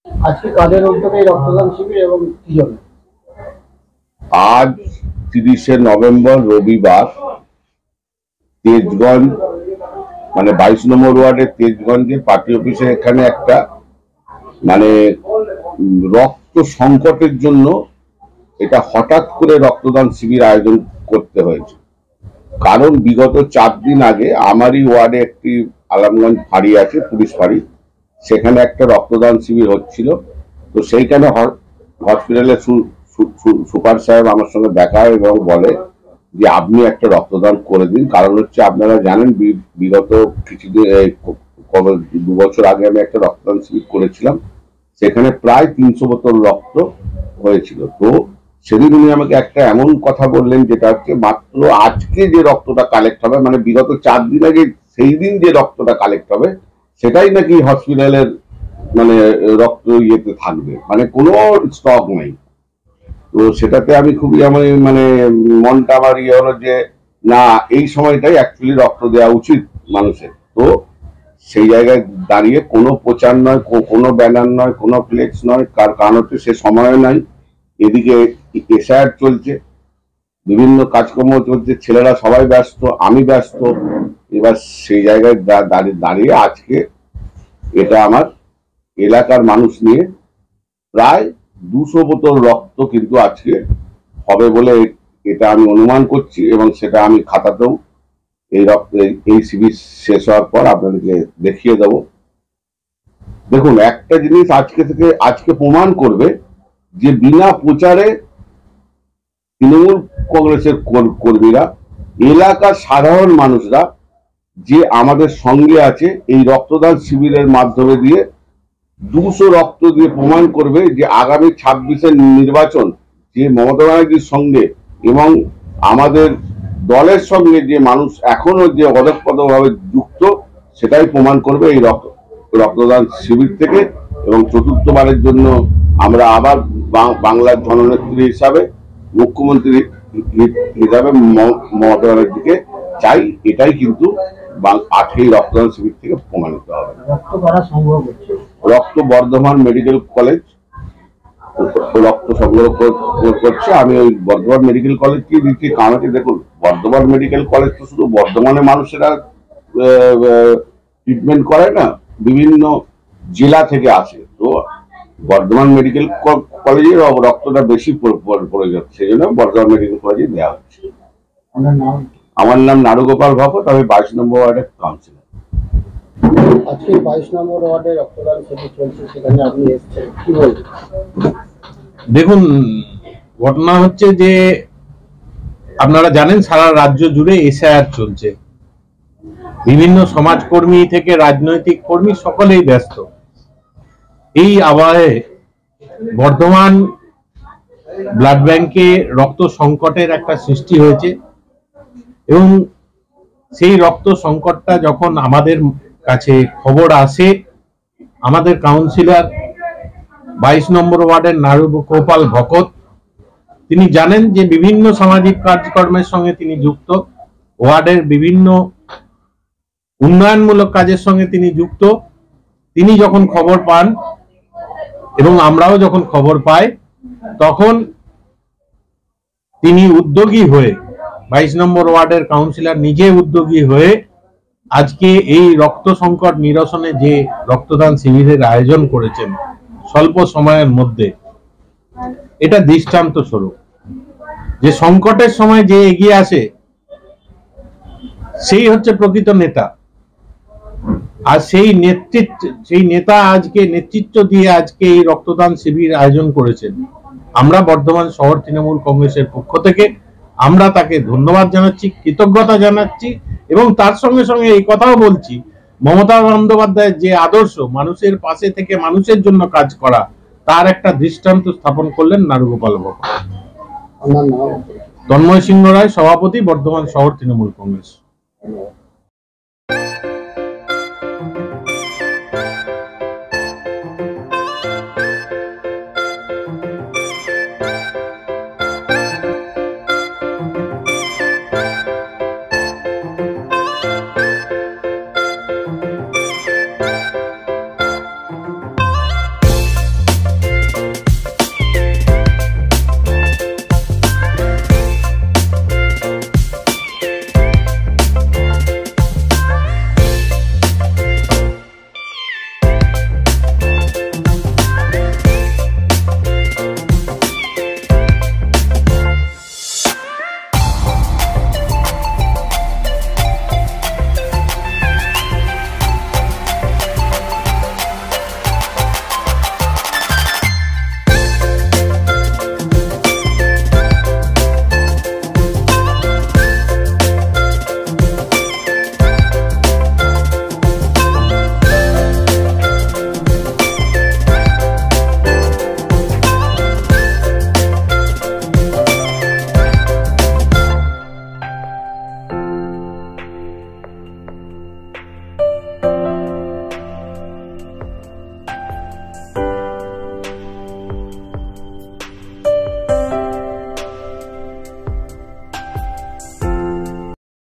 আজকে কাদের উদ্যোগে রক্তদান শিবির এবং কি জন্য? আজ 30শে নভেম্বর রবিবার তেজগঞ্জ মানে 22 নম্বর ওয়ার্ডের তেজগঞ্জে পার্টি অফিসে এখানে একটা মানে রক্ত সংকটের জন্য এটা হঠাৎ করে রক্তদান শিবির আয়োজন করতে হয়েছে। কারণ বিগত 4 দিন আগে আমারই ওয়ার্ডে একটি আলমগঞ্জ ফাঁড়ি আছে, পুলিশ ফাঁড়ি, সেখানে একটা রক্তদান শিবির হচ্ছিল। তো সেইখানে হসপিটালের সুপার সাহেব আমার সঙ্গে দেখা হয় এবং বলে যে আপনি একটা রক্তদান করে দিন। কারণ হচ্ছে আপনারা জানেন বিগত কিছুদিন 2 বছর আগে আমি একটা রক্তদান শিবির করেছিলাম, সেখানে প্রায় 300 বোতল রক্ত হয়েছিল। তো সেদিন উনি আমাকে একটা এমন কথা বললেন যেটা হচ্ছে মাত্র আজকে যে রক্তটা কালেক্ট হবে, মানে বিগত 4 দিন আগে সেই দিন যে রক্তটা কালেক্ট হবে সেটাই নাকি হসপিটালের মানে রক্ত ইয়েতে থাকবে, মানে কোনো স্টক নাই। তো সেটাতে আমি খুবই আমার মানে মনটা আমার ইয়ে হলো যে না, এই সময়টাই অ্যাকচুয়ালি রক্ত দেওয়া উচিত মানুষের। তো সেই জায়গায় দাঁড়িয়ে কোনো প্রচার নয়, কোনো ব্যানার নয়, কোনো ফ্লেক্স নয়, কারণ হচ্ছে সে সময় নাই। এদিকে এসআইআর চলছে, বিভিন্ন কাজকর্ম চলছে, ছেলেরা সবাই ব্যস্ত, আমি ব্যস্ত। এবার সেই জায়গায় দাঁড়িয়ে আজকে এটা আমার এলাকার মানুষ নিয়ে প্রায় 200 বোতল রক্ত কিন্তু আজকে হবে বলে এটা আমি অনুমান করছি, এবং সেটা আমি খাতাতেও এই শিবির শেষ হওয়ার পর আপনাদেরকে দেখিয়ে দেব। দেখুন, একটা জিনিস আজকে প্রমাণ করবে যে বিনা প্রচারে তৃণমূল কংগ্রেসের কর্মীরা, এলাকার সাধারণ মানুষরা যে আমাদের সঙ্গে আছে, এই রক্তদান শিবিরের মাধ্যমে দিয়ে 200 রক্ত দিয়ে প্রমাণ করবে যে আগামী 26-এর নির্বাচন যে মমতা ব্যানার্জির সঙ্গে এবং আমাদের দলের সঙ্গে যে মানুষ এখনো যে ওতপ্রোতভাবে যুক্ত, সেটাই প্রমাণ করবে এই রক্তদান শিবির থেকে। এবং চতুর্থবারের জন্য আমরা আবার বাংলার জননেত্রী হিসাবে, মুখ্যমন্ত্রী হিসাবে মমতা ব্যানার্জিকে চাই, এটাই কিন্তু আজকে রক্তদান শিবির থেকে প্রমাণিত হবে। রক্ত বর্ধমান মেডিকেল কলেজ রক্ত সংগ্রহ করছে। আমি ওই বর্ধমান মেডিকেল কলেজকে দিচ্ছি, কারণ হচ্ছে দেখুন, বর্ধমান মেডিকেল কলেজ তো শুধু বর্ধমানে মানুষেরা ট্রিটমেন্ট করে না, বিভিন্ন জেলা থেকে আসে। তো বর্ধমান মেডিকেল কলেজে রক্তটা বেশি প্রয়োজন, সেই জন্য বর্ধমান মেডিকেল কলেজে দেওয়া হচ্ছে। আমার নাম নারুগোপাল ভকত, আমি 22 নম্বর ওয়ার্ডের কাউন্সিলর। আজকে 22 নম্বর ওয়ার্ডে রক্তদান শিবির চলছে, সেখানে আপনি এসেছেন, কি বলবেন? দেখুন, ঘটনা হচ্ছে যে আপনারা জানেন সারা রাজ্য জুড়ে এসআইআর চলছে, বিভিন্ন সমাজকর্মী থেকে রাজনৈতিক কর্মী সকলেই ব্যস্ত। এই আবহে বর্ধমান ব্লাড ব্যাংকে রক্ত সংকটের একটা সৃষ্টি হয়েছে, এবং সেই রক্ত সংকটটা যখন আমাদের কাছে খবর আসে, আমাদের কাউন্সিলর 22 নম্বর ওয়ার্ডের নারুগোপাল ভকত, তিনি জানেন যে বিভিন্ন সামাজিক কাজকর্মের সঙ্গে তিনি যুক্ত, ওয়ার্ডের বিভিন্ন উন্নয়নমূলক কাজের সঙ্গে তিনি যুক্ত। তিনি যখন খবর পান এবং আমরাও যখন খবর পাই, তখন তিনি উদ্যোগী হয়ে, 22 নম্বর ওয়ার্ডের কাউন্সিলর নিজে উদ্যোগী হয়ে আজকে এই রক্ত সংকট নিরসনে যে রক্তদান শিবিরের আয়োজন করেছেন স্বল্প সময়ের মধ্যে, এটা দৃষ্টান্ত স্বরূপ যে সংকটের সময় যে এগিয়ে আসে সেই হচ্ছে প্রকৃত নেতা। আর সেই নেতা আজকে নেতৃত্ব দিয়ে আজকে এই রক্তদান শিবির আয়োজন করেছেন। আমরা বর্ধমান শহর তৃণমূল কংগ্রেসের পক্ষ থেকে আমরা তাকে ধন্যবাদ জানাচ্ছি, কৃতজ্ঞতা জানাচ্ছি, এবং তার সঙ্গে সঙ্গে এই কথাও বলছি, মমতা বন্দ্যোপাধ্যায়ের যে আদর্শ মানুষের পাশে থেকে মানুষের জন্য কাজ করা, তার একটা দৃষ্টান্ত স্থাপন করলেন নারুগোপাল ভকত। তন্ময় সিংহ রায়, সভাপতি, বর্ধমান শহর তৃণমূল কংগ্রেস।